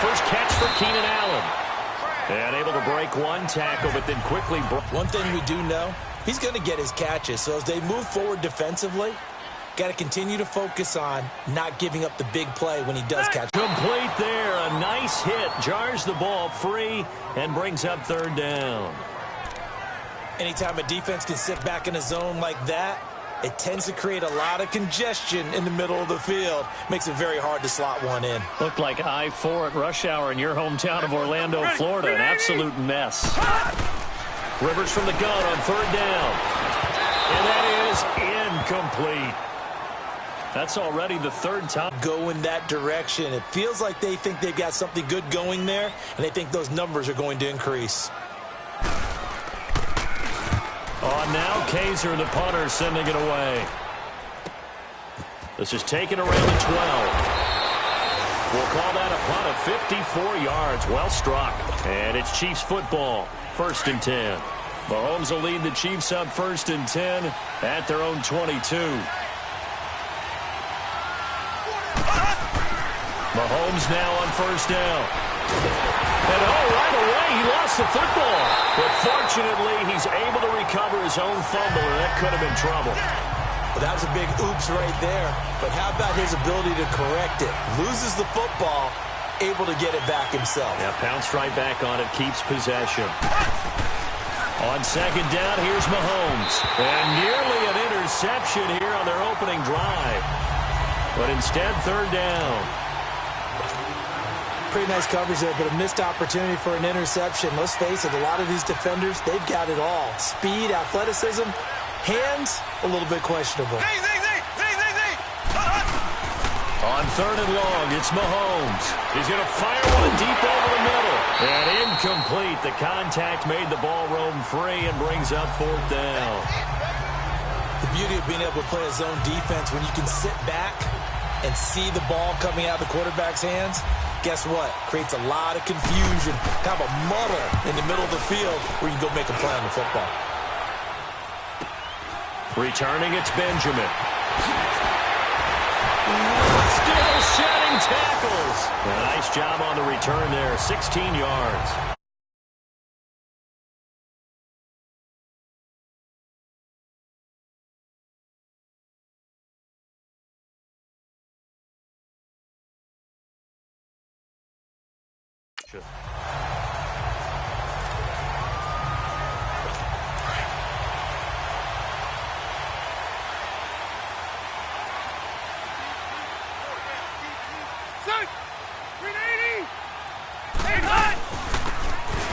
first catch for Keenan Allen. And able to break one tackle, but then quickly... One thing we do know, he's going to get his catches. So as they move forward defensively, got to continue to focus on not giving up the big play when he does catch. Complete there. A nice hit. Jars the ball free and brings up third down. Anytime a defense can sit back in a zone like that, it tends to create a lot of congestion in the middle of the field. Makes it very hard to slot one in. Looked like I-4 at rush hour in your hometown of Orlando, Florida. An absolute mess. Rivers from the gun on third down. And that is incomplete. That's already the third time. Go in that direction. It feels like they think they've got something good going there, and they think those numbers are going to increase. On now, Kaiser, the punter, sending it away. This is taken around the 12. We'll call that a punt of 54 yards. Well struck. And it's Chiefs football. 1st and 10. Mahomes will lead the Chiefs up 1st and 10 at their own 22. Mahomes now on 1st down. And right away he lost the football. But fortunately he's able to recover his own fumble, and that could have been trouble. Well, that was a big oops right there. But how about his ability to correct it? Loses the football, able to get it back himself. Yeah, pounced right back on it, keeps possession. On 2nd down, here's Mahomes. And nearly an interception here on their opening drive. But instead, 3rd down. Pretty nice coverage there, but a missed opportunity for an interception. Let's face it, a lot of these defenders, they've got it all. Speed, athleticism, hands, a little bit questionable. On 3rd and long, it's Mahomes. He's going to fire one deep over the middle. And incomplete. The contact made the ball roam free and brings up 4th down. The beauty of being able to play a zone defense when you can sit back and see the ball coming out of the quarterback's hands, guess what? Creates a lot of confusion, kind of a muddle in the middle of the field where you can go make a play on the football. Returning, it's Benjamin. Still shedding tackles. A nice job on the return there, 16 yards.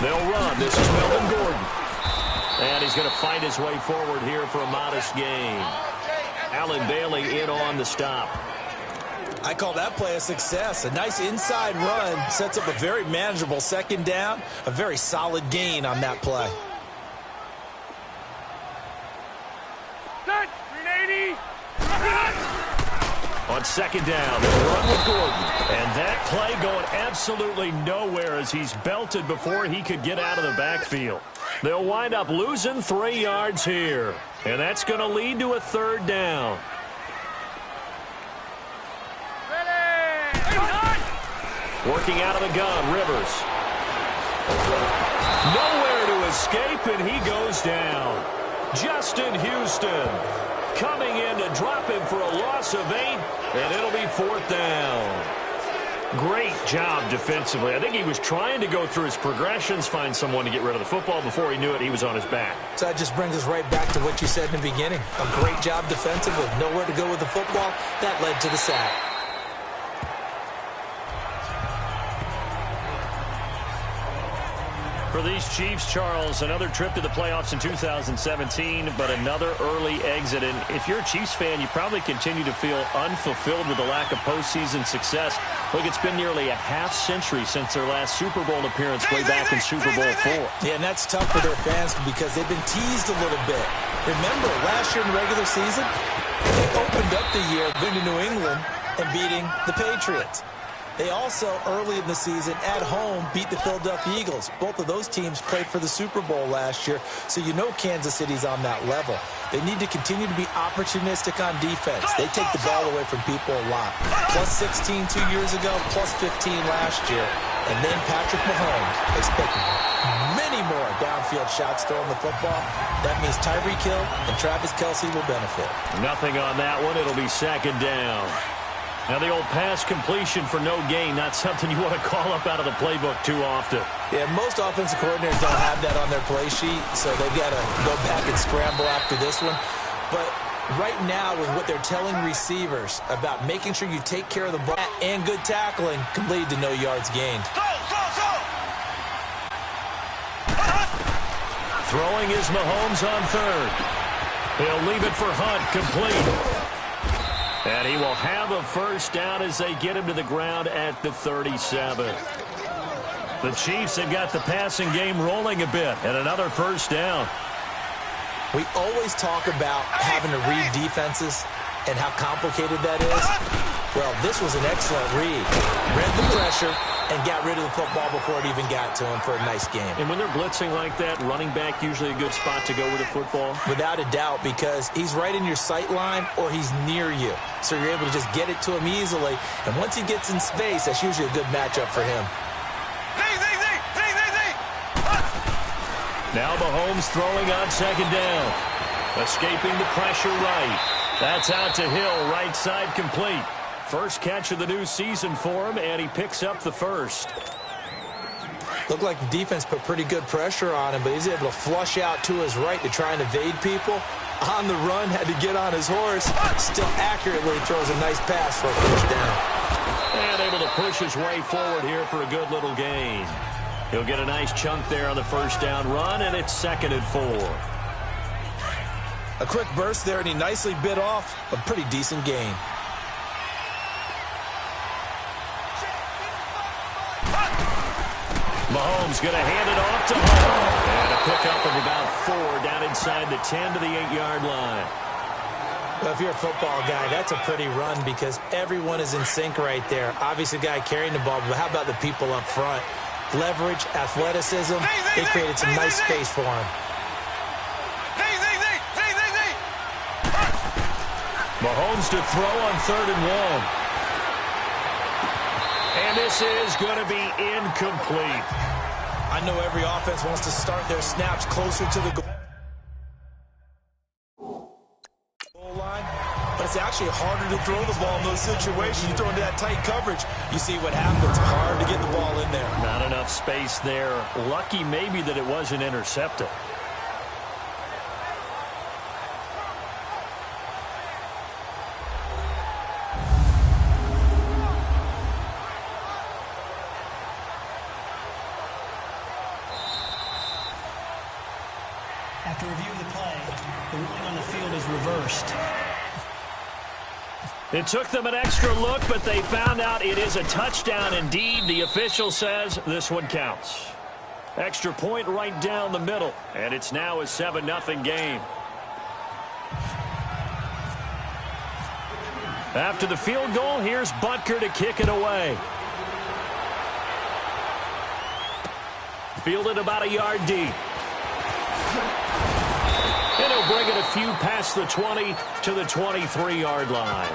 They'll run. This is Melvin Gordon. And he's going to fight his way forward here for a modest gain. Allen Bailey in on the stop. I call that play a success. A nice inside run sets up a very manageable 2nd down. A very solid gain on that play. On 2nd down, they'll run with Gordon. And that play going absolutely nowhere as he's belted before he could get out of the backfield. They'll wind up losing 3 yards here. And that's going to lead to a 3rd down. Working out of the gun, Rivers. Nowhere to escape, and he goes down. Justin Houston coming in to drop him for a loss of 8, and it'll be 4th down. Great job defensively. I think he was trying to go through his progressions, find someone to get rid of the football. Before he knew it, he was on his back. So that just brings us right back to what you said in the beginning. A great job defensively. Nowhere to go with the football. That led to the sack. For these Chiefs, Charles, another trip to the playoffs in 2017, but another early exit. And if you're a Chiefs fan, you probably continue to feel unfulfilled with the lack of postseason success. Look, it's been nearly a half-century since their last Super Bowl appearance way back in Super Bowl IV. Yeah, and that's tough for their fans because they've been teased a little bit. Remember, last year in the regular season, they opened up the year going to New England and beating the Patriots. They also, early in the season, at home, beat the Philadelphia Eagles. Both of those teams played for the Super Bowl last year, so you know Kansas City's on that level. They need to continue to be opportunistic on defense. They take the ball away from people a lot. Plus 16 2 years ago, plus 15 last year. And then Patrick Mahomes expecting many more downfield shots throwing the football. That means Tyreek Hill and Travis Kelce will benefit. Nothing on that one. It'll be second down. Now the old pass completion for no gain, not something you want to call up out of the playbook too often. Yeah, most offensive coordinators don't have that on their play sheet, so they've got to go back and scramble after this one. But right now, with what they're telling receivers about making sure you take care of the ball and good tackling can lead to no yards gained. Throwing is Mahomes on third. He'll leave it for Hunt, complete. And he will have a first down as they get him to the ground at the 37. The Chiefs have got the passing game rolling a bit, and another first down. We always talk about having to read defenses and how complicated that is. Well, this was an excellent read. Read the pressure and got rid of the football before it even got to him for a nice game. And when they're blitzing like that, running back usually a good spot to go with the football? Without a doubt, because he's right in your sight line or he's near you. So you're able to just get it to him easily. And once he gets in space, that's usually a good matchup for him. Now Mahomes throwing on second down. Escaping the pressure right. That's out to Hill, right side complete. First catch of the new season for him, and he picks up the first. Looked like the defense put pretty good pressure on him, but he's able to flush out to his right to try and evade people. On the run, had to get on his horse. Still accurately throws a nice pass for a first down. And able to push his way forward here for a good little gain. He'll get a nice chunk there on the first down run, and it's 2nd and 4. A quick burst there, and he nicely bit off a pretty decent gain. Mahomes going to hand it off to Hunt. And a pickup of about 4 down inside the 10 to the 8-yard line. Well, if you're a football guy, that's a pretty run because everyone is in sync right there. Obviously, the guy carrying the ball, but how about the people up front? Leverage, athleticism, they created some nice space for him. Mahomes to throw on 3rd and 1. And this is going to be incomplete. I know every offense wants to start their snaps closer to the goal line, but it's actually harder to throw the ball in those situations. You throw into that tight coverage, you see what happens. Hard to get the ball in there. Not enough space there. Lucky maybe that it wasn't intercepted. After reviewing the play, the ruling on the field is reversed. It took them an extra look, but they found out it is a touchdown indeed. The official says this one counts. Extra point right down the middle, and it's now a 7-0 game. After the field goal, here's Butker to kick it away. Fielded about a yard deep. And he'll bring it a few past the 20 to the 23-yard line.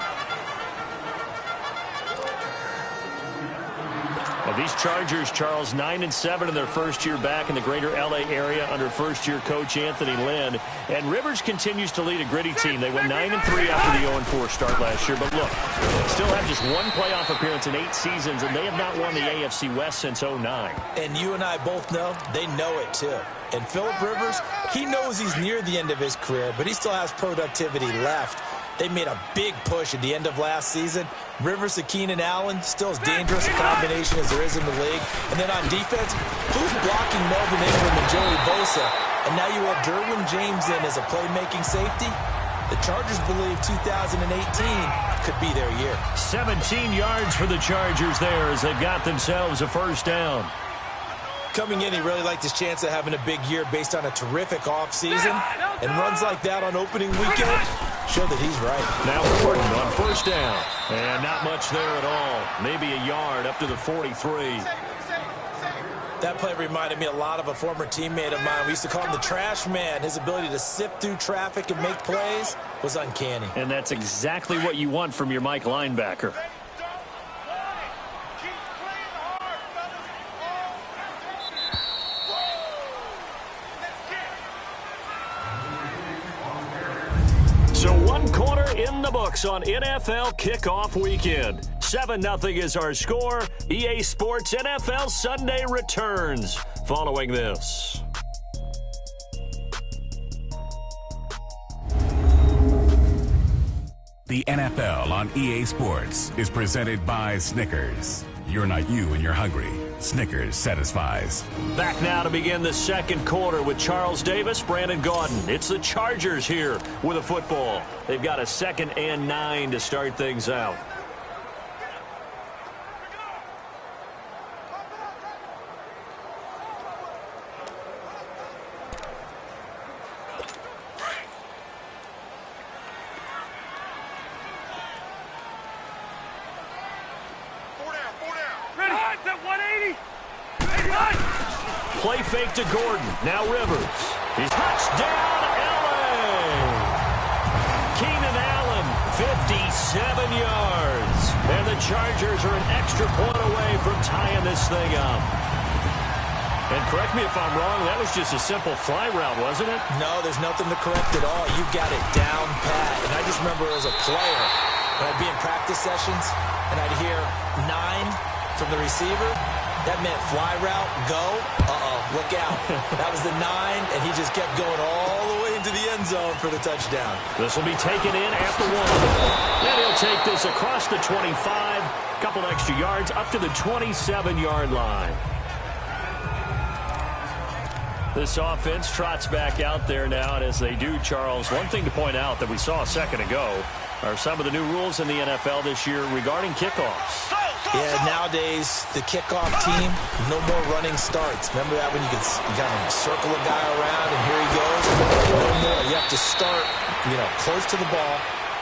Now these Chargers, Charles, 9-7 in their first year back in the greater L.A. area under first-year coach Anthony Lynn. And Rivers continues to lead a gritty team. They went 9-3 after the 0-4 start last year. But look, still have just one playoff appearance in 8 seasons, and they have not won the AFC West since 2009. And you and I both know they know it too. And Phillip Rivers, he knows he's near the end of his career, but he still has productivity left. They made a big push at the end of last season. Rivers to Keenan Allen, still as dangerous a combination as there is in the league. And then on defense, who's blocking Melvin Ingram and Joey Bosa? And now you have Derwin James in as a playmaking safety. The Chargers believe 2018 could be their year. 17 yards for the Chargers there as they've got themselves a first down. Coming in, he really liked his chance of having a big year based on a terrific offseason. And runs like that on opening weekend show that he's right. Now Gordon on first down. And not much there at all. Maybe a yard up to the 43. That play reminded me a lot of a former teammate of mine. We used to call him the trash man. His ability to sift through traffic and make plays was uncanny. And that's exactly what you want from your Mike linebacker. One quarter in the books on NFL kickoff weekend. 7-0 is our score. EA Sports NFL Sunday returns following this. The NFL on EA Sports is presented by Snickers. You're not you when you're hungry. Snickers satisfies. Back now to begin the second quarter with Charles Davis, Brandon Gaudin. It's the Chargers here with a football. They've got a 2nd and 9 to start things out. Play fake to Gordon. Now Rivers. He's touchdown, L.A. Keenan Allen, 57 yards. And the Chargers are an extra point away from tying this thing up. And correct me if I'm wrong, that was just a simple fly route, wasn't it? No, there's nothing to correct at all. You got it down pat. And I just remember as a player, when I'd be in practice sessions, and I'd hear 9 from the receiver. That meant fly route, go, look out. That was the 9, and he just kept going all the way into the end zone for the touchdown. This will be taken in at the 1. And he'll take this across the 25, couple extra yards up to the 27-yard line. This offense trots back out there now, and as they do, Charles, one thing to point out that we saw a second ago are some of the new rules in the NFL this year regarding kickoffs. Yeah, nowadays, the kickoff team, no more running starts. Remember that when you kind of circle a guy around and here he goes? No more. You have to start, close to the ball.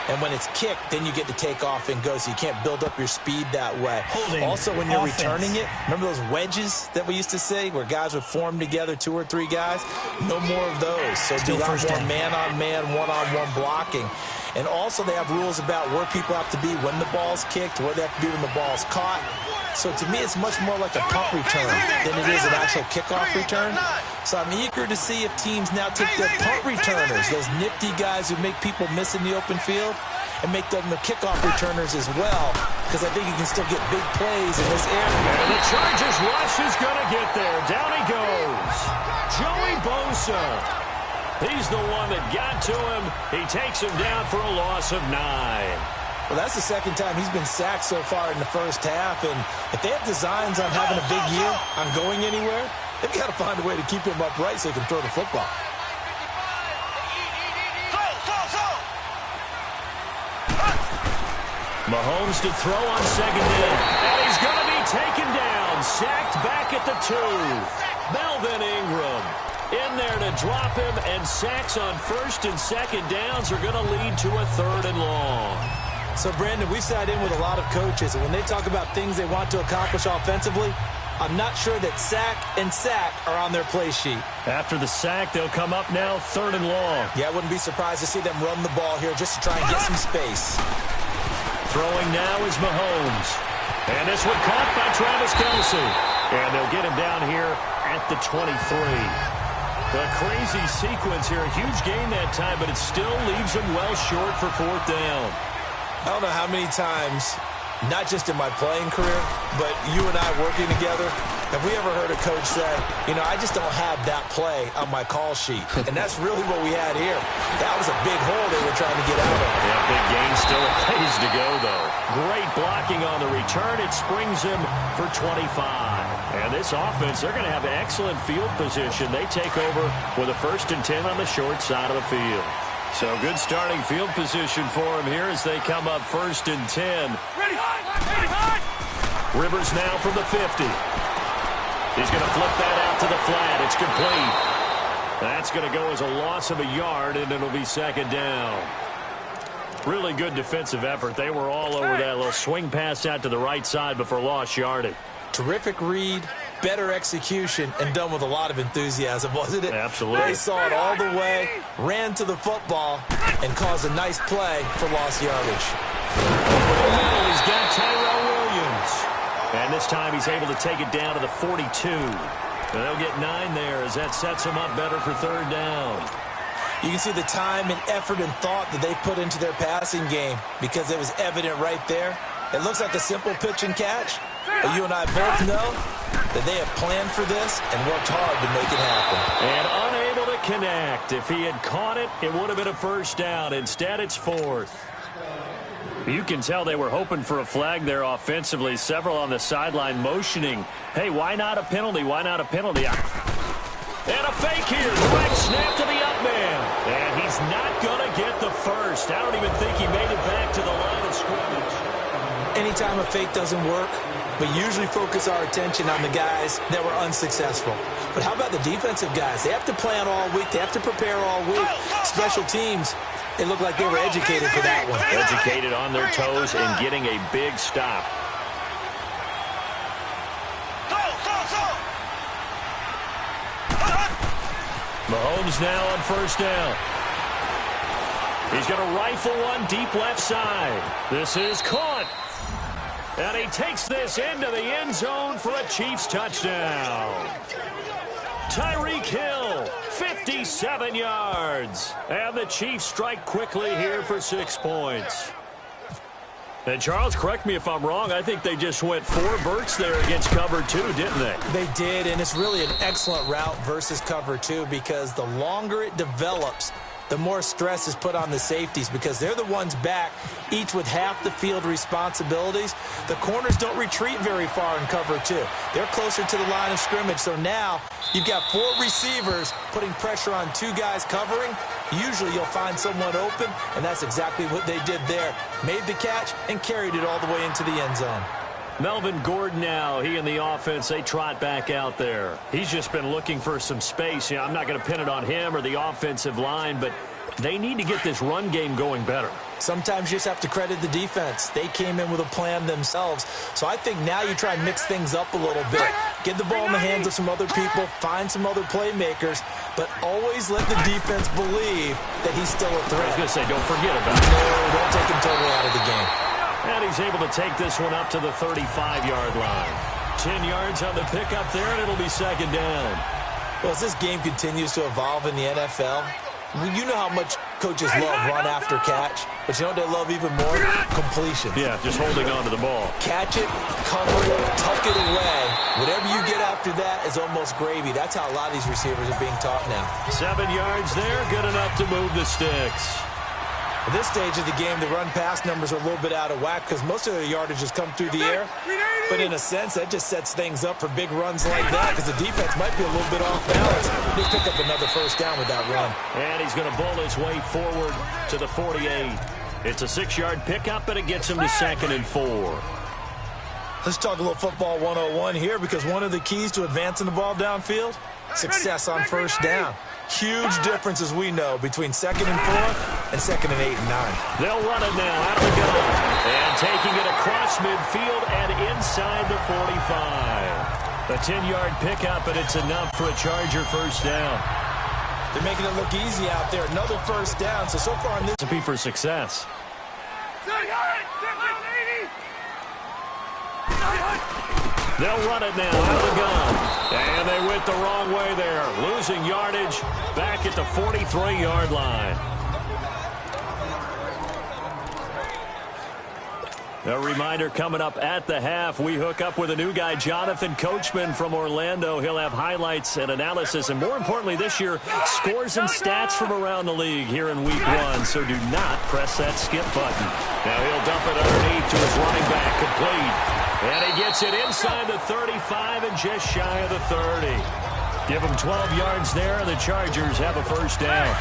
And when it's kicked, then you get to take off and go, so you can't build up your speed that way. Also, when you're returning it, remember those wedges that we used to say where guys would form together, 2 or 3 guys? No more of those. So do a lot more man-on-man, one-on-one blocking. And also they have rules about where people have to be when the ball's kicked, where they have to be when the ball's caught. So to me, it's much more like a punt return than it is an actual kickoff return. So I'm eager to see if teams now take their punt returners, those nifty guys who make people miss in the open field, and make them the kickoff returners as well, because I think you can still get big plays in this area. And the Chargers rush is going to get there. Down he goes. Joey Bosa. He's the one that got to him. He takes him down for a loss of 9. Well, that's the second time he's been sacked so far in the first half. And if they have designs on having a big year, on going anywhere, they've got to find a way to keep him upright so he can throw the football. Mahomes to throw on 2nd down. And he's going to be taken down. Sacked back at the 2. Melvin Ingram in there to drop him, and sacks on 1st and 2nd downs are going to lead to a 3rd and long. So, Brandon, we sat in with a lot of coaches, and when they talk about things they want to accomplish offensively, I'm not sure that sack and sack are on their play sheet. After the sack, they'll come up now 3rd and long. Yeah, I wouldn't be surprised to see them run the ball here just to try and get some space. Throwing now is Mahomes. And this one caught by Travis Kelce. And they'll get him down here at the 23. A crazy sequence here. A huge gain that time, but it still leaves him well short for 4th down. I don't know how many times, not just in my playing career, but you and I working together, have we ever heard a coach say, I just don't have that play on my call sheet. And that's really what we had here. That was a big hole they were trying to get out of. Yeah, big gain, still a ways to go, though. Great blocking on the return. It springs him for 25. And this offense, they're going to have excellent field position. They take over with a 1st and 10 on the short side of the field. So good starting field position for him here as they come up 1st and 10. Rivers now from the 50. He's going to flip that out to the flat. It's complete. That's going to go as a loss of a yard, and it'll be 2nd down. Really good defensive effort. They were all over that little swing pass out to the right side before lost yardage. Terrific read, better execution, and done with a lot of enthusiasm, wasn't it? Absolutely. They saw it all the way, ran to the football, and caused a nice play for lost yardage. Over the middle, he's got Tyrell Williams. And this time he's able to take it down to the 42. And they'll get 9 there as that sets him up better for 3rd down. You can see the time and effort and thought that they put into their passing game because it was evident right there. It looks like a simple pitch and catch, but you and I both know that they have planned for this and worked hard to make it happen. And unable to connect. If he had caught it, it would have been a first down. Instead, it's fourth. You can tell they were hoping for a flag there offensively. Several on the sideline motioning, hey, why not a penalty? Why not a penalty? And a fake here. Direct snap to the up man. And he's not going to get the first. I don't even think he made it back to the line of scrimmage. Anytime a fake doesn't work, we usually focus our attention on the guys that were unsuccessful. But how about the defensive guys? They have to plan all week. They have to prepare all week. Special teams, it looked like they were educated for that one. Educated on their toes and getting a big stop. Mahomes now on first down. He's going to rifle one deep left side. This is caught. And he takes this into the end zone for a Chiefs touchdown. Tyreek Hill, 57 yards. And the Chiefs strike quickly here for 6 points. And Charles, correct me if I'm wrong, I think they just went 4 verts there against cover 2, didn't they? They did, and it's really an excellent route versus cover 2 because the longer it develops, the more stress is put on the safeties because they're the ones back, each with half the field responsibilities. The corners don't retreat very far in cover 2. They're closer to the line of scrimmage. So now you've got 4 receivers putting pressure on 2 guys covering. Usually you'll find someone open, and that's exactly what they did there. Made the catch and carried it all the way into the end zone. Melvin Gordon now, he and the offense, they trot back out there. He's just been looking for some space. I'm not going to pin it on him or the offensive line, but they need to get this run game going better. Sometimes you just have to credit the defense. They came in with a plan themselves. So I think now you try and mix things up a little bit. Get the ball in the hands of some other people, find some other playmakers, but always let the defense believe that he's still a threat. I was going to say, don't forget about it. No, don't take him totally out of the game. And he's able to take this one up to the 35-yard line. 10 yards on the pickup there, and it'll be second down. Well, as this game continues to evolve in the NFL, you know how much coaches love run after catch, but you know what they love even more? Completion. Yeah, just holding on to the ball. Catch it, cover it, tuck it away. Whatever you get after that is almost gravy. That's how a lot of these receivers are being taught now. 7 yards there, good enough to move the sticks. At this stage of the game, the run-pass numbers are a little bit out of whack because most of the yardage has come through the air. But in a sense, that just sets things up for big runs like that because the defense might be a little bit off balance. They pick up another first down with that run. And he's going to bowl his way forward to the 48. It's a 6-yard pickup, but it gets him to 2nd and 4. Let's talk a little football 101 here because one of the keys to advancing the ball downfield, success on first down. Huge difference, as we know, between 2nd and 4 and 2nd and 8 and 9. They'll run it now out of the gun. And taking it across midfield and inside the 45. A 10-yard pickup, and it's enough for a Charger first down. They're making it look easy out there. Another first down. So far in this... Recipe for success. They'll run it now out of the gun. And they went the wrong way there. Losing yardage back at the 43-yard line. A reminder coming up at the half. We hook up with a new guy, Jonathan Coachman from Orlando. He'll have highlights and analysis. And more importantly this year, scores and stats from around the league here in week 1. So do not press that skip button. Now he'll dump it underneath to his running back. Complete. And he gets it inside the 35 and just shy of the 30. Give him 12 yards there, and the Chargers have a first down.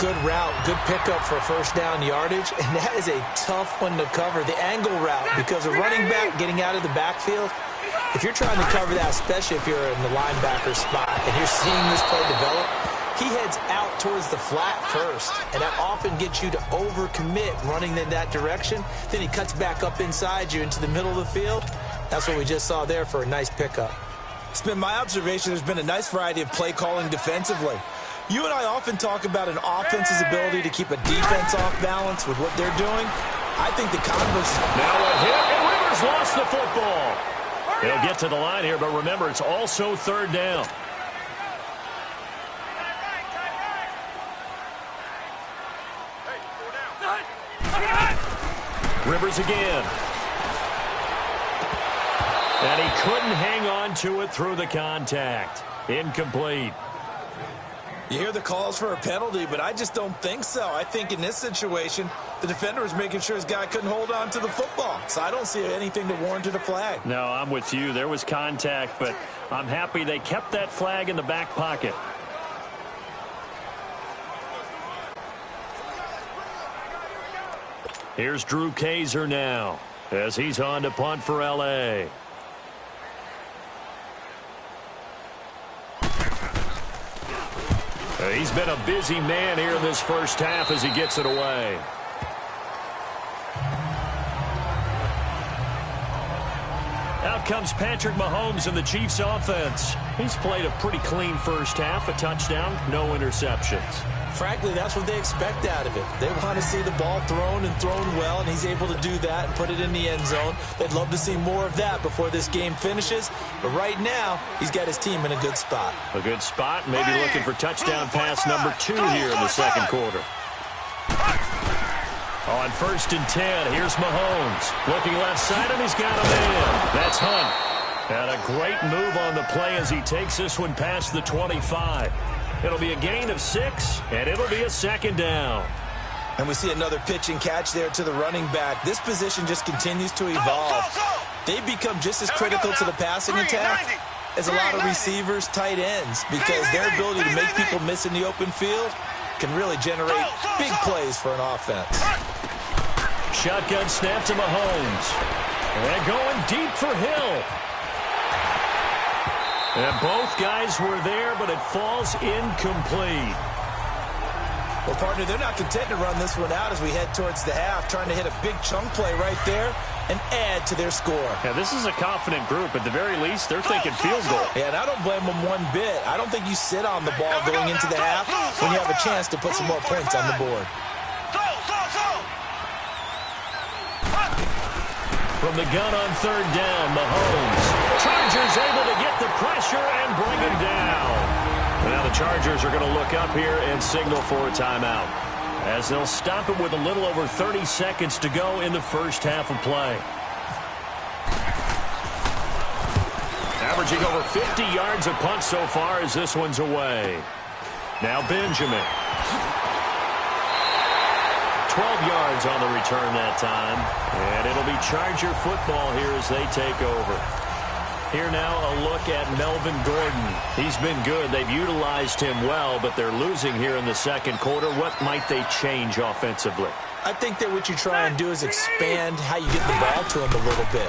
Good route, good pickup for first down yardage, and that is a tough one to cover. The angle route, because a running back getting out of the backfield, if you're trying to cover that, especially if you're in the linebacker spot and you're seeing this play develop, he heads out towards the flat first, and that often gets you to overcommit running in that direction. Then he cuts back up inside you into the middle of the field. That's what we just saw there for a nice pickup. It's been my observation there's been a nice variety of play calling defensively. You and I often talk about an offense's ability to keep a defense off balance with what they're doing. I think the converse... Now a hit, and Rivers lost the football. They'll get to the line here, but remember, it's also third down. Rivers again. And he couldn't hang on to it through the contact. Incomplete. You hear the calls for a penalty, but I just don't think so. I think in this situation, the defender was making sure his guy couldn't hold on to the football. So I don't see anything to warrant a flag. No, I'm with you. There was contact, but I'm happy they kept that flag in the back pocket. Here's Drew Kaiser now as he's on to punt for L.A. He's been a busy man here in this first half as he gets it away. Out comes Patrick Mahomes in the Chiefs offense. He's played a pretty clean first half, a touchdown, no interceptions. Frankly, that's what they expect out of it. They want to see the ball thrown and thrown well, and he's able to do that and put it in the end zone. They'd love to see more of that before this game finishes. But right now, he's got his team in a good spot. A good spot, maybe looking for touchdown pass number 2 here in the second quarter. On 1st and 10, here's Mahomes. Looking left side, and he's got a man. That's Hunt. And a great move on the play as he takes this one past the 25. It'll be a gain of 6, and it'll be a second down. And we see another pitch and catch there to the running back. This position just continues to evolve. They become just as critical to the passing attack as a lot of receivers, tight ends, because their ability to make people miss in the open field can really generate big plays for an offense. Shotgun snap to Mahomes. And going deep for Hill. And both guys were there, but it falls incomplete. Well, partner, they're not content to run this one out as we head towards the half, trying to hit a big chunk play right there and add to their score. Yeah, this is a confident group. At the very least, they're thinking field goal. Yeah, and I don't blame them one bit. I don't think you sit on the ball going into the half when you have a chance to put some more points on the board. From the gun on 3rd down, Mahomes. Chargers able to get the pressure and bring him down. Now the Chargers are going to look up here and signal for a timeout, as they'll stop it with a little over 30 seconds to go in the first half of play. Averaging over 50 yards a punt so far as this one's away. Now Benjamin. 12 yards on the return that time. And it'll be Charger football here as they take over. Here now a look at Melvin Gordon. He's been good. They've utilized him well, but they're losing here in the second quarter. What might they change offensively? I think that what you try and do is expand how you get the ball to him a little bit.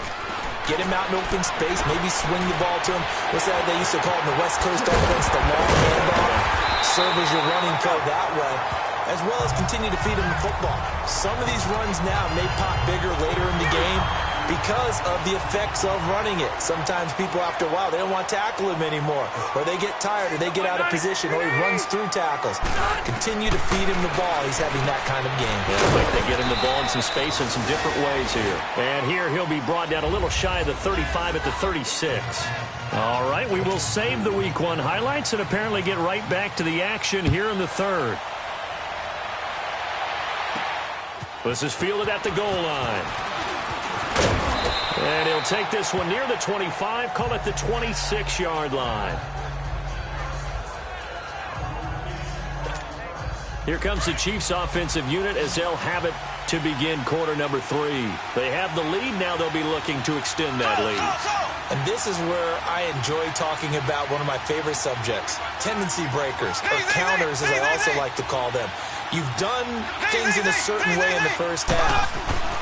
Get him out in open space, maybe swing the ball to him. What's that they used to call in the West Coast offense, the long handoff? Serve as your running play that way, as well as continue to feed him the football. Some of these runs now may pop bigger later in the game because of the effects of running it. Sometimes people, after a while, they don't want to tackle him anymore, or they get tired, or they get out of position, or he runs through tackles. Continue to feed him the ball. He's having that kind of game. Yeah, I think they get him the ball in some space in some different ways here. And here he'll be brought down a little shy of the 35 at the 36. All right, we will save the Week 1 highlights and apparently get right back to the action here in the third. This is fielded at the goal line. And he'll take this one near the 25, call it the 26-yard line. Here comes the Chiefs offensive unit as they'll have it to begin quarter number 3. They have the lead. Now they'll be looking to extend that lead. And this is where I enjoy talking about one of my favorite subjects, tendency breakers, or counters as I also like to call them. You've done things in a certain way in the first half,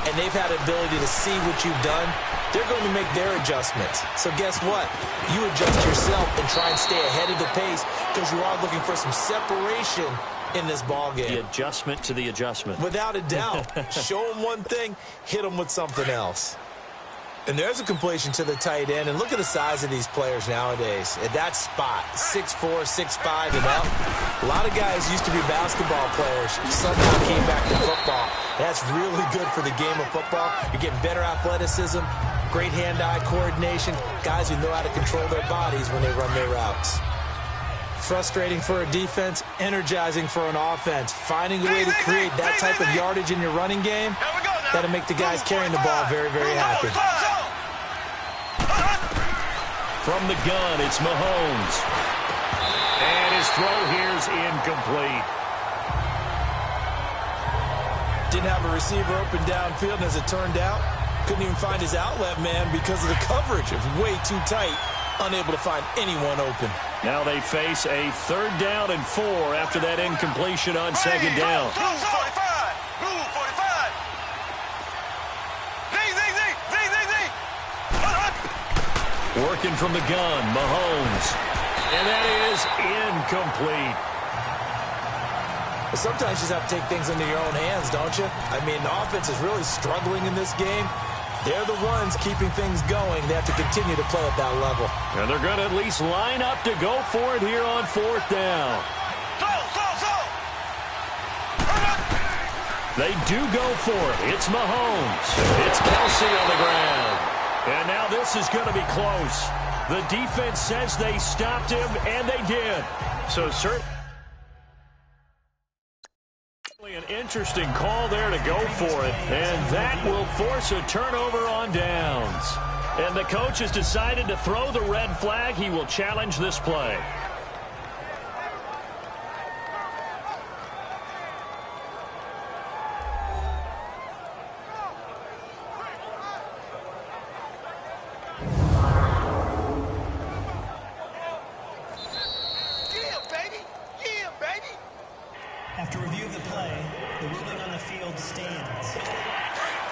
and they've had the ability to see what you've done. They're going to make their adjustments. So guess what? You adjust yourself and try and stay ahead of the pace because you are looking for some separation in this ball game. The adjustment to the adjustment. Without a doubt. Show them one thing, hit them with something else. And there's a completion to the tight end. And look at the size of these players nowadays. At that spot, 6'4", 6'5", and up. A lot of guys used to be basketball players. Somehow came back to football. That's really good for the game of football. You're getting better athleticism, great hand-eye coordination, guys who know how to control their bodies when they run their routes. Frustrating for a defense, energizing for an offense. Finding a way to create that type of yardage in your running game, That'll make the guys carrying the ball very, very happy. From the gun, it's Mahomes. And his throw here's incomplete. Didn't have a receiver open downfield, and as it turned out, couldn't even find his outlet man because of the coverage. It was way too tight, unable to find anyone open. Now they face a 3rd down and 4 after that incompletion on 2nd down. Working from the gun, Mahomes. And that is incomplete. But sometimes you just have to take things into your own hands, don't you? I mean, the offense is really struggling in this game. They're the ones keeping things going. They have to continue to play at that level. And they're going to at least line up to go for it here on 4th down. They do go for it. It's Mahomes. It's Kelsey on the ground. And now this is going to be close. The defense says they stopped him, and they did. So certainly an interesting call there to go for it. And that will force a turnover on downs. And the coach has decided to throw the red flag. He will challenge this play. After review of the play, the ruling on the field stands.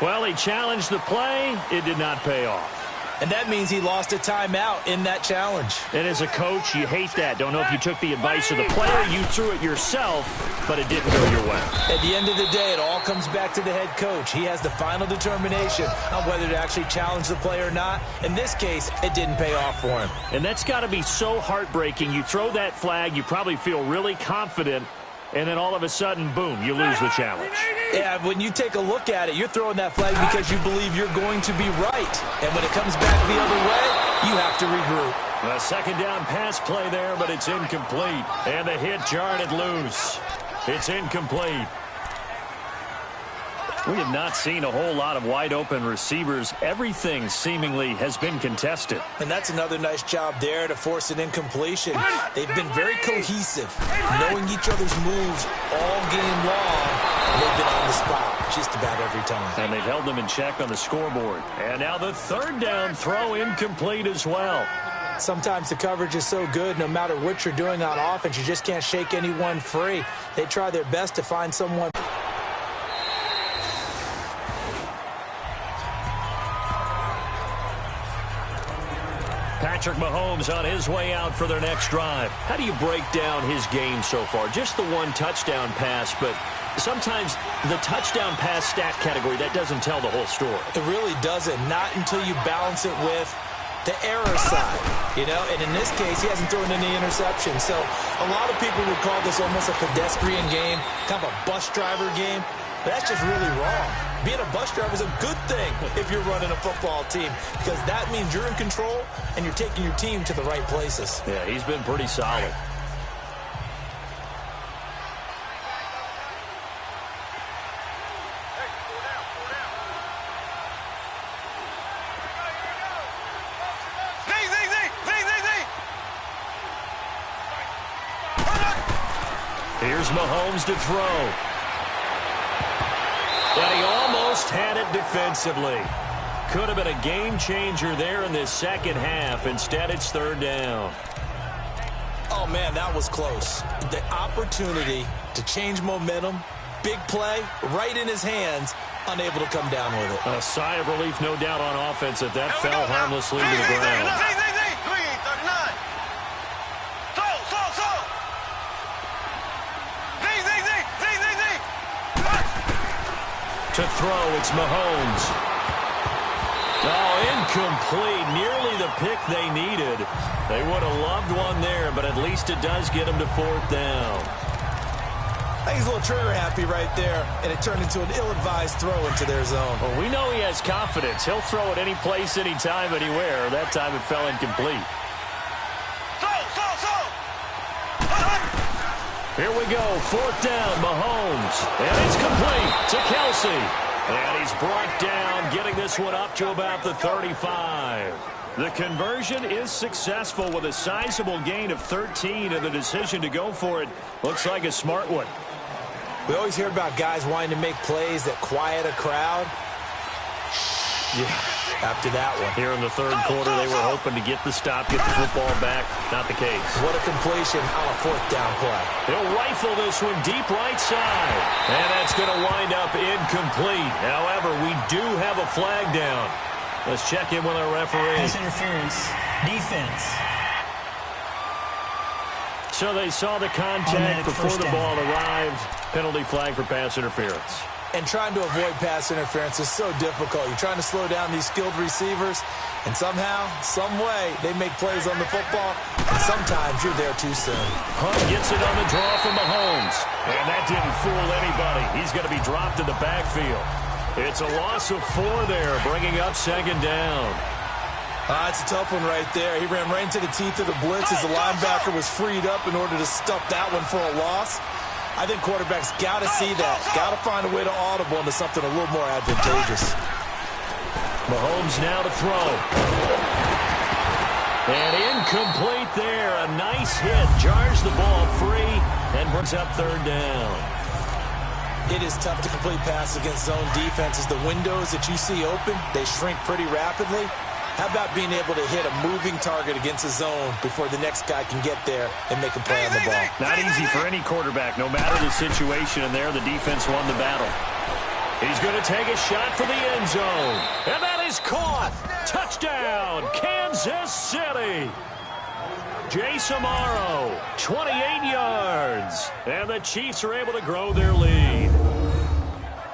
Well, he challenged the play. It did not pay off. And that means he lost a timeout in that challenge. And as a coach, you hate that. Don't know if you took the advice of the player, you threw it yourself, but it didn't go your way. At the end of the day, it all comes back to the head coach. He has the final determination on whether to actually challenge the play or not. In this case, it didn't pay off for him. And that's got to be so heartbreaking. You throw that flag, you probably feel really confident, and then all of a sudden, boom, you lose the challenge. Yeah, when you take a look at it, you're throwing that flag because you believe you're going to be right. And when it comes back the other way, you have to regroup. A 2nd down pass play there, but it's incomplete. And the hit jarred it loose. It's incomplete. We have not seen a whole lot of wide-open receivers. Everything seemingly has been contested. And that's another nice job there to force an incompletion. They've been very cohesive, knowing each other's moves all game long. And they've been on the spot just about every time. And they've held them in check on the scoreboard. And now the 3rd down throw incomplete as well. Sometimes the coverage is so good, no matter what you're doing on offense, you just can't shake anyone free. They try their best to find someone. Patrick Mahomes on his way out for their next drive. How do you break down his game so far? Just the 1 touchdown pass, but sometimes the touchdown pass stat category, that doesn't tell the whole story. It really doesn't. Not until you balance it with the error side, you know, and in this case, he hasn't thrown any interceptions. So a lot of people would call this almost a pedestrian game, kind of a bus driver game. But that's just really wrong. Being a bus driver is a good thing if you're running a football team, because that means you're in control and you're taking your team to the right places. Yeah, he's been pretty solid. Here's Mahomes to throw. And he almost had it defensively. Could have been a game changer there in this second half. Instead, it's 3rd down. Oh, man, that was close. The opportunity to change momentum, big play, right in his hands, unable to come down with it. A sigh of relief, no doubt, on offense that fell harmlessly to the ground. To throw, it's Mahomes. Oh, incomplete. Nearly the pick they needed. They would have loved one there, but at least it does get them to 4th down. I think he's a little trigger happy right there, and it turned into an ill-advised throw into their zone. Well, we know he has confidence. He'll throw it any place, anytime, anywhere. That time it fell incomplete. Here we go, 4th down, Mahomes. And it's complete to Kelsey. And he's brought down, getting this one up to about the 35. The conversion is successful with a sizable gain of 13, and the decision to go for it looks like a smart one. We always hear about guys wanting to make plays that quiet a crowd. Yeah, after that one. Here in the third quarter, they were hoping to get the stop, get the football back. Not the case. What a completion on a fourth down play. He'll rifle this one deep right side. And that's going to wind up incomplete. However, we do have a flag down. Let's check in with our referee. Pass interference. Defense. So they saw the contact before the ball arrived. Penalty flag for pass interference. And trying to avoid pass interference is so difficult. You're trying to slow down these skilled receivers, and somehow, some way, they make plays on the football, and sometimes you're there too soon. Hunt gets it on the draw from Mahomes, and that didn't fool anybody. He's going to be dropped in the backfield. It's a loss of 4 there, bringing up second down. It's a tough one right there. He ran right into the teeth of the blitz as the linebacker was freed up in order to stuff that one for a loss. I think quarterbacks got to see that. Got to find a way to audible into something a little more advantageous. Mahomes now to throw. And incomplete there. A nice hit. Jars the ball free and brings up third down. It is tough to complete passes against zone defenses. The windows that you see open, they shrink pretty rapidly. How about being able to hit a moving target against a zone before the next guy can get there and make a play on the ball? Not easy for any quarterback, no matter the situation, and there the defense won the battle. He's going to take a shot for the end zone, and that is caught. Touchdown, Kansas City. Jace Amaro, 28 yards, and the Chiefs are able to grow their lead.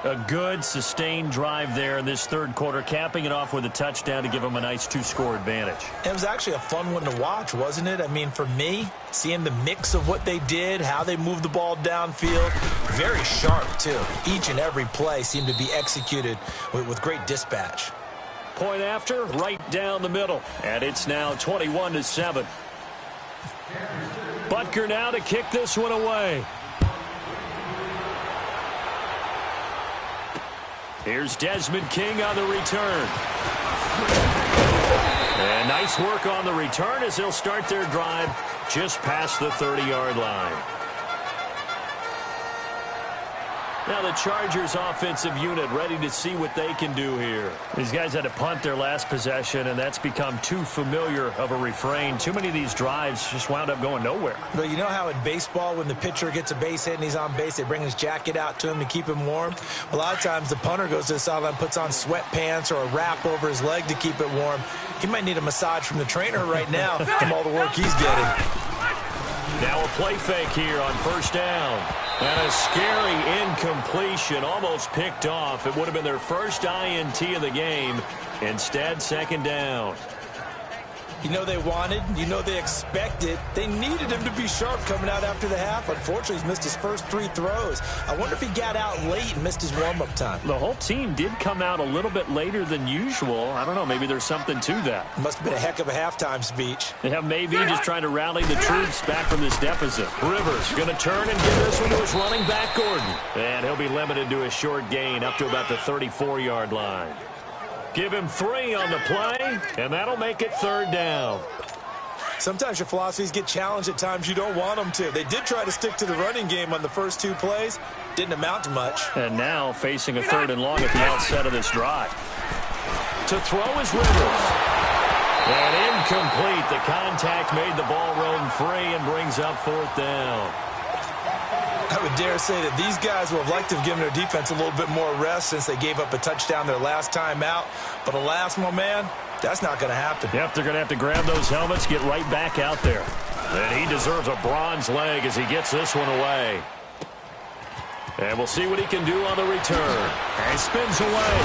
A good, sustained drive there in this third quarter, capping it off with a touchdown to give them a nice 2-score advantage. It was actually a fun one to watch, wasn't it? I mean, for me, seeing the mix of what they did, how they moved the ball downfield, very sharp, too. Each and every play seemed to be executed with great dispatch. Point after, right down the middle, and it's now 21-7. Butker now to kick this one away. Here's Desmond King on the return. And nice work on the return as they'll start their drive just past the 30-yard line. Now the Chargers offensive unit ready to see what they can do here. These guys had to punt their last possession, and that's become too familiar of a refrain. Too many of these drives just wound up going nowhere. But you know how in baseball, when the pitcher gets a base hit and he's on base, they bring his jacket out to him to keep him warm? A lot of times the punter goes to the sideline, puts on sweatpants or a wrap over his leg to keep it warm. He might need a massage from the trainer right now from all the work he's getting. Now a play fake here on first down. And a scary incompletion, almost picked off. It would have been their first INT of the game. Instead, second down. You know they wanted, you know they expected. They needed him to be sharp coming out after the half. Unfortunately, he's missed his first 3 throws. I wonder if he got out late and missed his warm-up time. The whole team did come out a little bit later than usual. I don't know, maybe there's something to that. Must have been a heck of a halftime speech. Yeah, maybe just trying to rally the troops back from this deficit. Rivers going to turn and give this one to his running back, Gordon. And he'll be limited to a short gain up to about the 34-yard line. Give him 3 on the play, and that'll make it third down. Sometimes your philosophies get challenged at times you don't want them to. They did try to stick to the running game on the first 2 plays. Didn't amount to much. And now facing a 3rd and long at the outset of this drive. To throw is Rivers. And incomplete. The contact made the ball roam free and brings up 4th down. I would dare say that these guys would have liked to have given their defense a little bit more rest since they gave up a touchdown their last time out. But alas, my man, that's not going to happen. Yep, they're going to have to grab those helmets, get right back out there. And he deserves a bronze leg as he gets this one away. And we'll see what he can do on the return. And he spins away.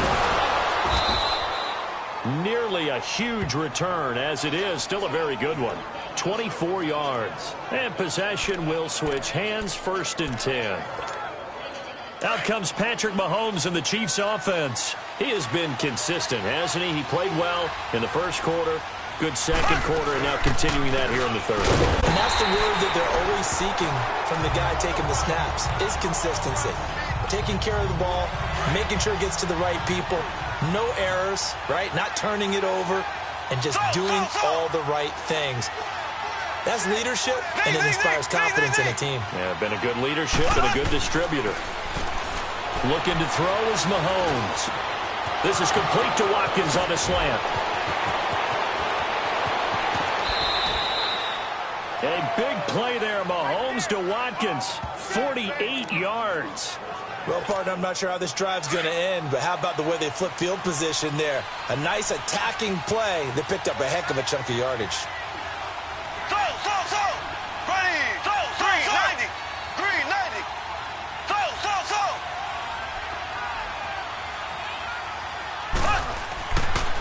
Nearly a huge return, as it is still a very good one. 24 yards. And possession will switch hands, 1st and 10. Out comes Patrick Mahomes and the Chiefs offense. He has been consistent, hasn't he? He played well in the first quarter. Good second quarter, and now continuing that here in the third. And that's the word that they're always seeking from the guy taking the snaps, is consistency. Taking care of the ball, making sure it gets to the right people, no errors, right? Not turning it over, and just doing all the right things. That's leadership, and it inspires confidence in a team. Yeah, been a good leadership and a good distributor. Looking to throw is Mahomes. This is complete to Watkins on a slant. A big play there, Mahomes to Watkins. 48 yards. Well, partner, I'm not sure how this drive's going to end, but how about the way they flip field position there? A nice attacking play that picked up a heck of a chunk of yardage. Ready. 390. 390.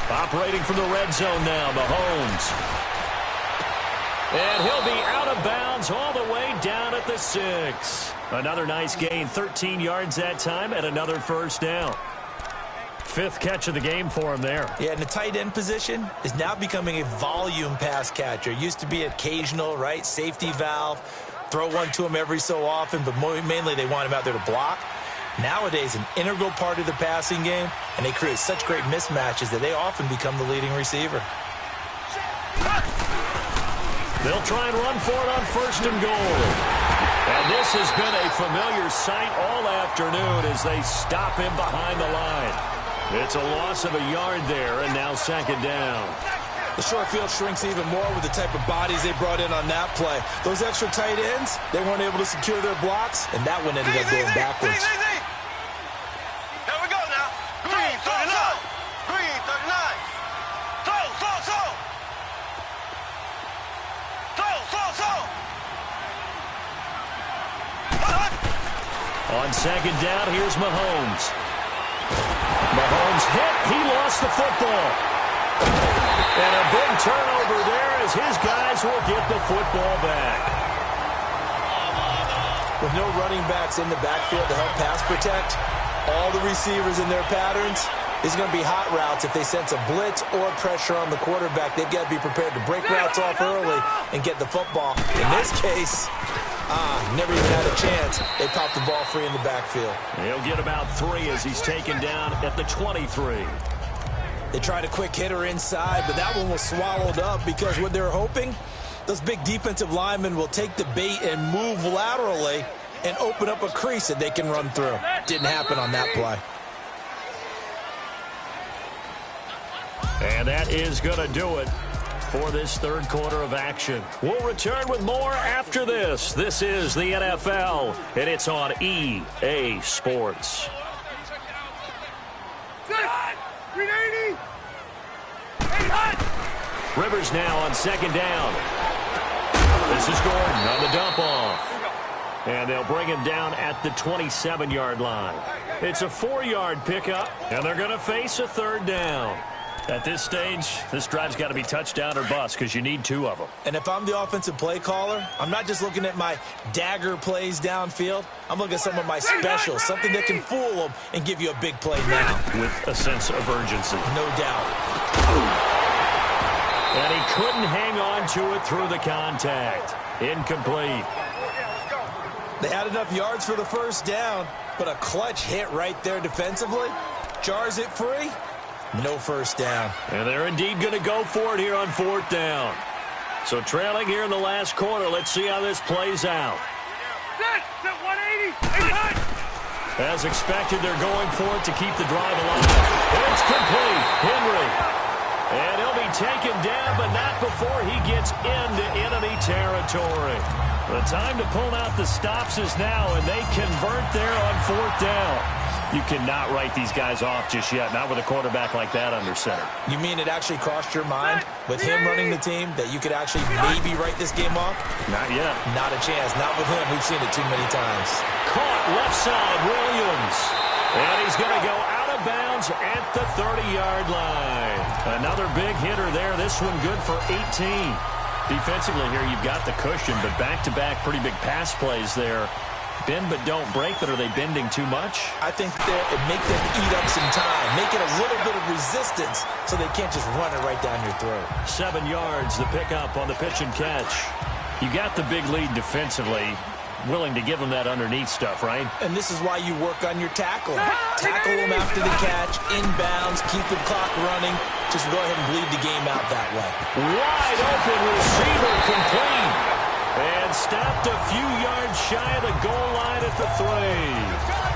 Operating from the red zone now, Mahomes. And he'll be out of bounds all the way down at the 6. Another nice gain, 13 yards that time, and another first down. 5th catch of the game for him there. Yeah, and the tight end position is now becoming a volume pass catcher. Used to be occasional, right? Safety valve. Throw one to him every so often, but mainly they want him out there to block. Nowadays, an integral part of the passing game, and they create such great mismatches that they often become the leading receiver. They'll try and run for it on 1st and goal. And this has been a familiar sight all afternoon as they stop him behind the line. It's a loss of a yard there, and now 2nd down. The short field shrinks even more with the type of bodies they brought in on that play. Those extra tight ends, they weren't able to secure their blocks, and that one ended up going backwards. Here we go now. Green 39. Green 39. On 2nd down, here's Mahomes. Mahomes hit. He lost the football. And a big turnover there as his guys will get the football back. With no running backs in the backfield to help pass protect, all the receivers in their patterns, is going to be hot routes. If they sense a blitz or pressure on the quarterback, they've got to be prepared to break routes off early and get the football. In this case, never even had a chance. They popped the ball free in the backfield. He'll get about 3 as he's taken down at the 23. They tried a quick hitter inside, but that one was swallowed up because what they're hoping, those big defensive linemen will take the bait and move laterally and open up a crease that they can run through. Didn't happen on that play. And that is going to do it for this 3rd quarter of action. We'll return with more after this. This is the NFL, and it's on EA Sports. 380. Rivers now on 2nd down. This is Gordon on the dump off. And they'll bring him down at the 27-yard line. It's a 4-yard pickup, and they're going to face a 3rd down. At this stage, this drive's got to be touchdown or bust because you need 2 of them. And if I'm the offensive play caller, I'm not just looking at my dagger plays downfield. I'm looking at some of my specials, something that can fool them and give you a big play now. With a sense of urgency. No doubt. And he couldn't hang on to it through the contact. Incomplete. They had enough yards for the 1st down, but a clutch hit right there defensively. Jars it free. No 1st down. And they're indeed going to go for it here on 4th down. So trailing here in the last quarter. Let's see how this plays out. As expected, they're going for it to keep the drive alive. And it's complete. Henry. And he'll be taken down, but not before he gets into enemy territory. The time to pull out the stops is now, and they convert there on 4th down. You cannot write these guys off just yet, not with a quarterback like that under center. You mean it actually crossed your mind with him running the team that you could actually maybe write this game off? Not yet. Not a chance. Not with him. We've seen it too many times. Caught left side, Williams. And he's going to go out of bounds at the 30-yard line. Another big hitter there. This one good for 18. Defensively here, you've got the cushion, but back-to-back pretty big pass plays there Bend but don't break, but are they bending too much? I think it make them eat up some time. Make it a little bit of resistance so they can't just run it right down your throat. 7 yards, the pickup on the pitch and catch. You got the big lead defensively. Willing to give them that underneath stuff, right? And this is why you work on your tackling. Tackle them after the catch, inbounds, keep the clock running. Just go ahead and bleed the game out that way. Wide open receiver complete. And stopped a few yards shy of the goal line at the 3.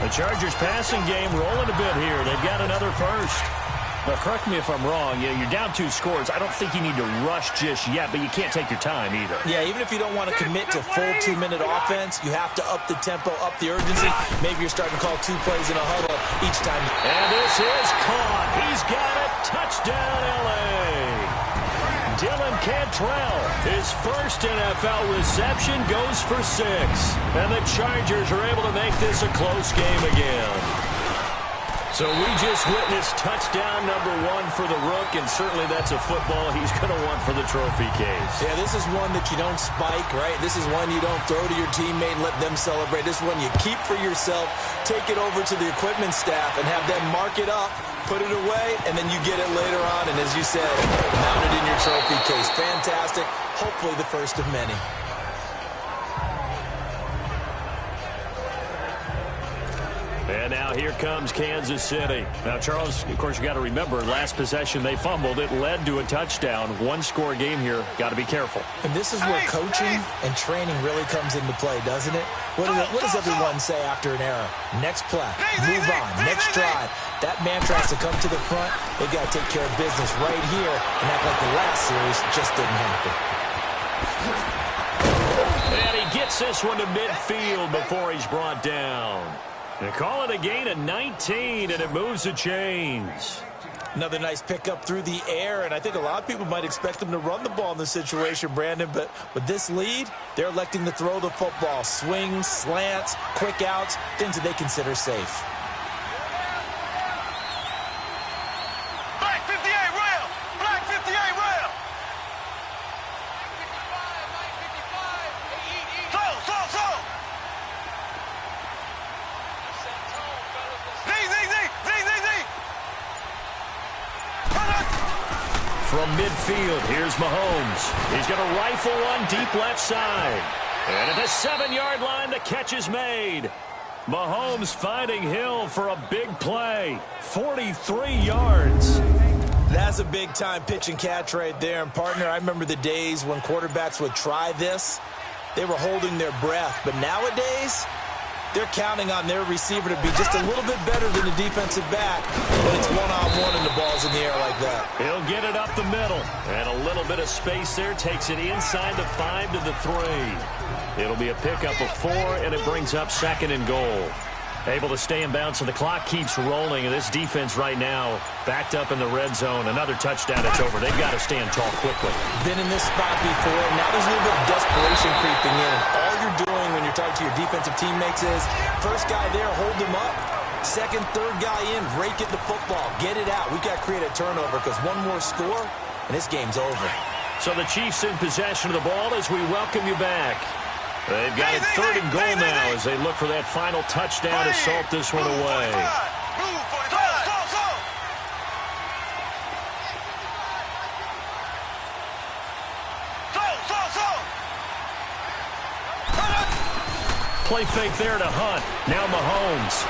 The Chargers passing game rolling a bit here. They've got another first. Now, correct me if I'm wrong. You're down 2 scores. I don't think you need to rush just yet, but you can't take your time either. Yeah, even if you don't want to commit to full 2-minute offense, you have to up the tempo, up the urgency. Maybe you're starting to call 2 plays in a huddle each time. And this is caught. He's got it. Touchdown, L.A. Dylan Cantrell, his first NFL reception, goes for 6. And the Chargers are able to make this a close game again. So we just witnessed touchdown number 1 for the Rook, and certainly that's a football he's going to want for the trophy case. Yeah, this is one that you don't spike, right? This is one you don't throw to your teammate and let them celebrate. This is one you keep for yourself, take it over to the equipment staff, and have them mark it up, put it away, and then you get it later on, and as you said, mount it in your trophy case. Fantastic. Hopefully the first of many. And now here comes Kansas City. Now, Charles, of course, you got to remember, last possession they fumbled. It led to a touchdown. 1-score game here. Got to be careful. And this is where coaching and training really comes into play, doesn't it? What does everyone say after an error? Next play, move on, next drive. That mantra has to come to the front. They've got to take care of business right here and act like the last series just didn't happen. And he gets this one to midfield before he's brought down. They call it a gain of 19, and it moves the chains. Another nice pickup through the air, and I think a lot of people might expect them to run the ball in this situation, Brandon, but with this lead, they're electing to throw the football. Swings, slants, quick outs, things that they consider safe. Black 58 rail! Black 58 rail! So! From midfield, here's Mahomes. He's going to rifle one deep left side. And at the 7-yard line, the catch is made. Mahomes finding Hill for a big play. 43 yards. That's a big-time pitch and catch right there. And, partner, I remember the days when quarterbacks would try this. They were holding their breath. But nowadays, they're counting on their receiver to be just a little bit better than the defensive back. But it's one-on-one and the ball's in the air like that. He'll get it up the middle. And a little bit of space there. Takes it inside the 5 to the 3. It'll be a pickup of 4, and it brings up 2nd and goal. Able to stay in bounds, and the clock keeps rolling. And this defense right now backed up in the red zone. Another touchdown, it's over. They've got to stand tall quickly. Been in this spot before. Now there's a little bit of desperation creeping in. And all you're doing when you're talking to your defensive teammates is, first guy there, hold him up. Second, third guy in, rake at the football. Get it out. We've got to create a turnover because one more score, and this game's over. So the Chiefs in possession of the ball as we welcome you back. They've got it 3rd and goal now as they look for that final touchdown to salt this one away. Play fake there to Hunt. Now Mahomes.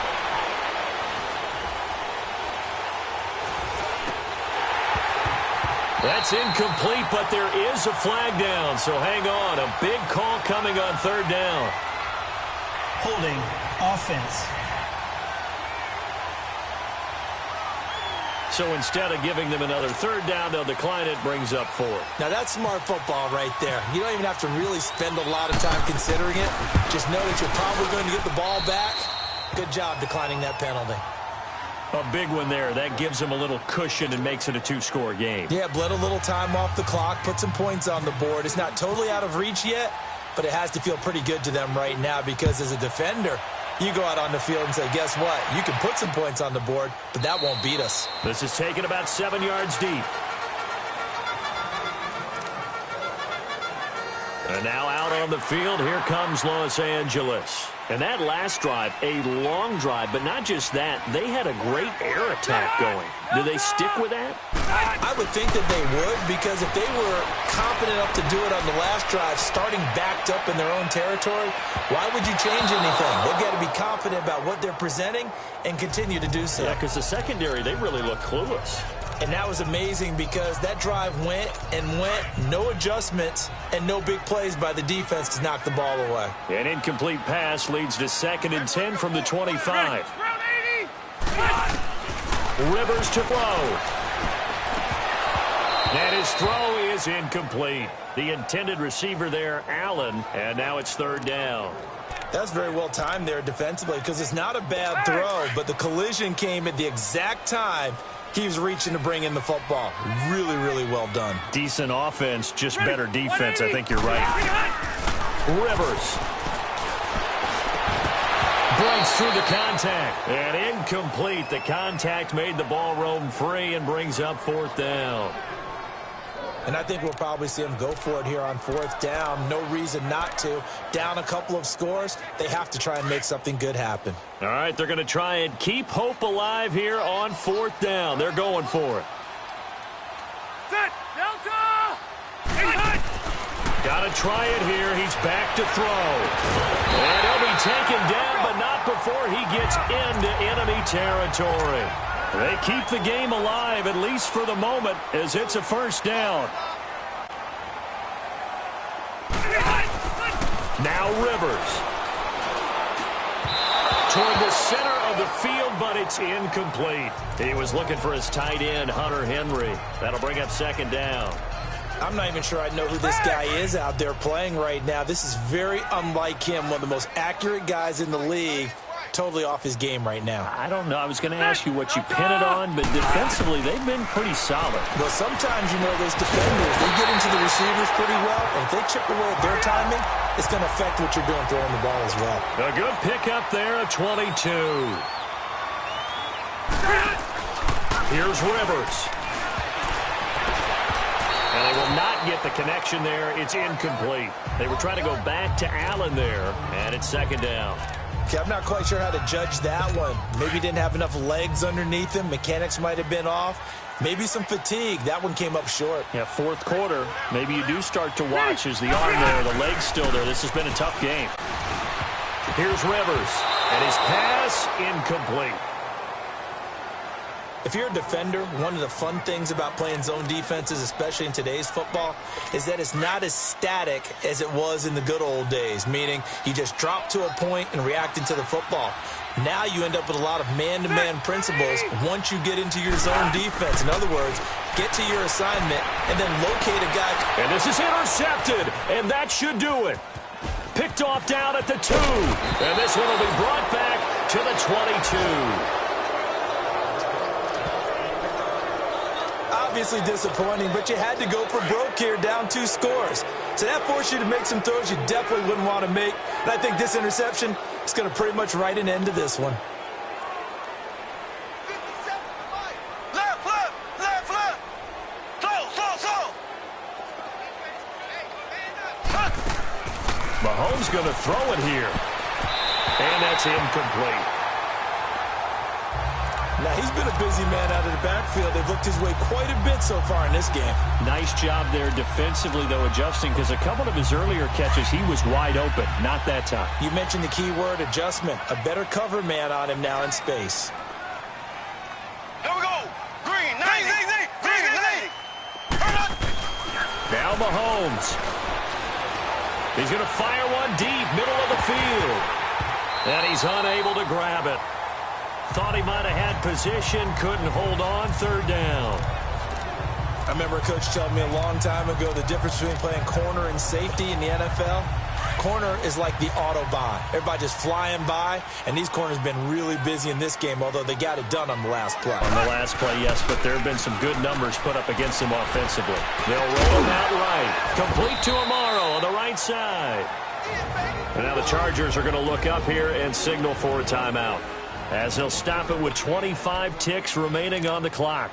That's incomplete, but there is a flag down, so hang on. A big call coming on 3rd down. Holding offense. So instead of giving them another 3rd down, they'll decline it, brings up 4. Now that's smart football right there. You don't even have to really spend a lot of time considering it. Just know that you're probably going to get the ball back. Good job declining that penalty. A big one there. That gives them a little cushion and makes it a 2-score game. Yeah, bled a little time off the clock, put some points on the board. It's not totally out of reach yet, but it has to feel pretty good to them right now because as a defender, you go out on the field and say, guess what? You can put some points on the board, but that won't beat us. This is taken about 7 yards deep. And now out on the field, here comes Los Angeles. And that last drive, a long drive, but not just that. They had a great air attack going. Do they stick with that? I would think that they would, because if they were confident enough to do it on the last drive, starting backed up in their own territory, why would you change anything? They've got to be confident about what they're presenting and continue to do so. Yeah, because the secondary, they really look clueless. And that was amazing because that drive went and went, no adjustments, and no big plays by the defense to knock the ball away. An incomplete pass leads to 2nd and 10 from the 25. Rivers to throw. And his throw is incomplete. The intended receiver there, Allen, and now it's 3rd down. That's very well timed there defensively because it's not a bad throw, but the collision came at the exact time he was reaching to bring in the football. Really, really well done. Decent offense, just better defense. I think you're right. Rivers breaks through the contact. And incomplete. The contact made the ball roam free and brings up 4th down. And I think we'll probably see him go for it here on 4th down. No reason not to. Down a couple of scores, they have to try and make something good happen. All right, they're going to try and keep hope alive here on 4th down. They're going for it. Set. Delta. Got to try it here. He's back to throw. And he'll be taken down, but not before he gets into enemy territory. They keep the game alive, at least for the moment, as it's a 1st down. Now Rivers. Toward the center of the field, but it's incomplete. He was looking for his tight end, Hunter Henry. That'll bring up 2nd down. I'm not even sure I know who this guy is out there playing right now. This is very unlike him, one of the most accurate guys in the league. Totally off his game right now. I don't know. I was going to ask you what you pin it on, but defensively, they've been pretty solid. Well, sometimes, you know, those defenders, they get into the receivers pretty well, and if they chip away at their timing, it's going to affect what you're doing throwing the ball as well. A good pickup there at 22. Here's Rivers. And they will not get the connection there. It's incomplete. They were trying to go back to Allen there, and it's 2nd down. Okay, I'm not quite sure how to judge that one. Maybe he didn't have enough legs underneath him. Mechanics might have been off. Maybe some fatigue. That one came up short. Yeah, 4th quarter. Maybe you do start to watch as the arm there, the leg's still there. This has been a tough game. Here's Rivers, and his pass incomplete. If you're a defender, one of the fun things about playing zone defenses, especially in today's football, is that it's not as static as it was in the good old days, meaning you just drop to a point and reacting to the football. Now you end up with a lot of man-to-man principles once you get into your zone defense. In other words, get to your assignment and then locate a guy. And this is intercepted, and that should do it. Picked off down at the 2. And this one will be brought back to the 22. Obviously disappointing, but you had to go for broke here, down 2 scores. So that forced you to make some throws you definitely wouldn't want to make. And I think this interception is going to pretty much write an end to this one. Left. Throw. Mahomes going to throw it here. And that's incomplete. Now, he's been a busy man out of the backfield. They've looked his way quite a bit so far in this game. Nice job there defensively, though, adjusting, because a couple of his earlier catches, he was wide open. Not that time. You mentioned the key word, adjustment. A better cover man on him now in space. Here we go. Green, 90. Green, 90. Now Mahomes. He's going to fire one deep, middle of the field. And he's unable to grab it. Thought he might have had position, couldn't hold on, 3rd down. I remember a coach telling me a long time ago the difference between playing corner and safety in the NFL. Corner is like the Autobahn. Everybody just flying by, and these corners have been really busy in this game, although they got it done on the last play. On the last play, yes, but there have been some good numbers put up against them offensively. They'll roll him out right. Complete to Amaro on the right side. And now the Chargers are going to look up here and signal for a timeout, as he'll stop it with 25 ticks remaining on the clock.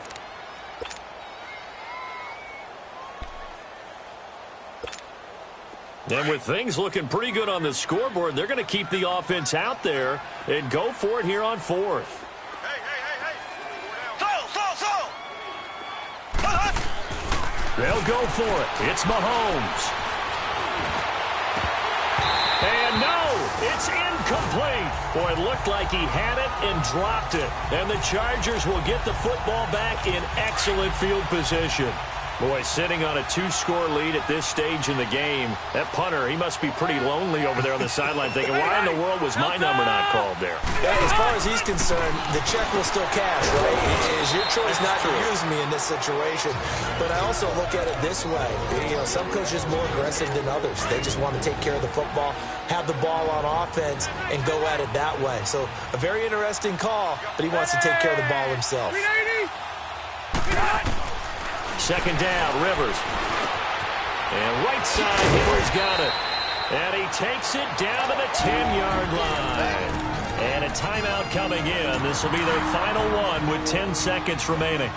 And with things looking pretty good on the scoreboard, they're going to keep the offense out there and go for it here on fourth. They'll go for it. It's Mahomes. And no, it's incomplete. Boy, it looked like he had it and dropped it. And the Chargers will get the football back in excellent field position. Boy, sitting on a 2-score lead at this stage in the game, that punter, he must be pretty lonely over there on the sideline thinking, why in the world was my number not called there? Yeah, as far as he's concerned, the check will still cash, right? It is your choice not to use me in this situation. But I also look at it this way. You know, some coaches are more aggressive than others. They just want to take care of the football, have the ball on offense, and go at it that way. So a very interesting call, but he wants to take care of the ball himself. Second down, Rivers. And right side, Henry's got it. And he takes it down to the 10-yard line. And a timeout coming in. This will be their final one with 10 seconds remaining.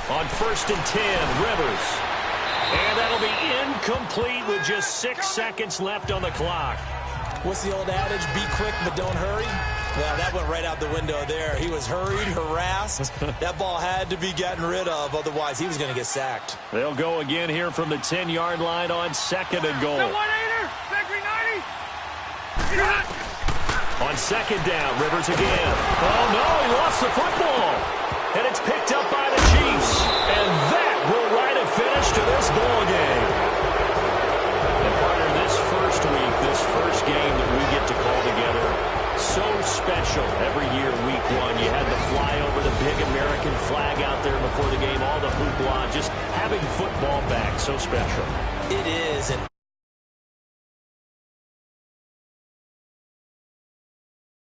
On 1st and 10, Rivers. And that'll be incomplete with just 6 seconds left on the clock. What's the old adage? Be quick, but don't hurry. Well, that went right out the window there. He was hurried, harassed. That ball had to be gotten rid of, otherwise he was going to get sacked. They'll go again here from the 10-yard line on 2nd and goal. On 2nd down, Rivers again. Oh, no, he lost the football. And it's picked up by the Chiefs. And that will write a finish to this ball game. And partner, this first week, this first game that we get to call together, so special every year, week one. You had the fly over the big American flag out there before the game, all the hoopla, just having football back, so special. It is, and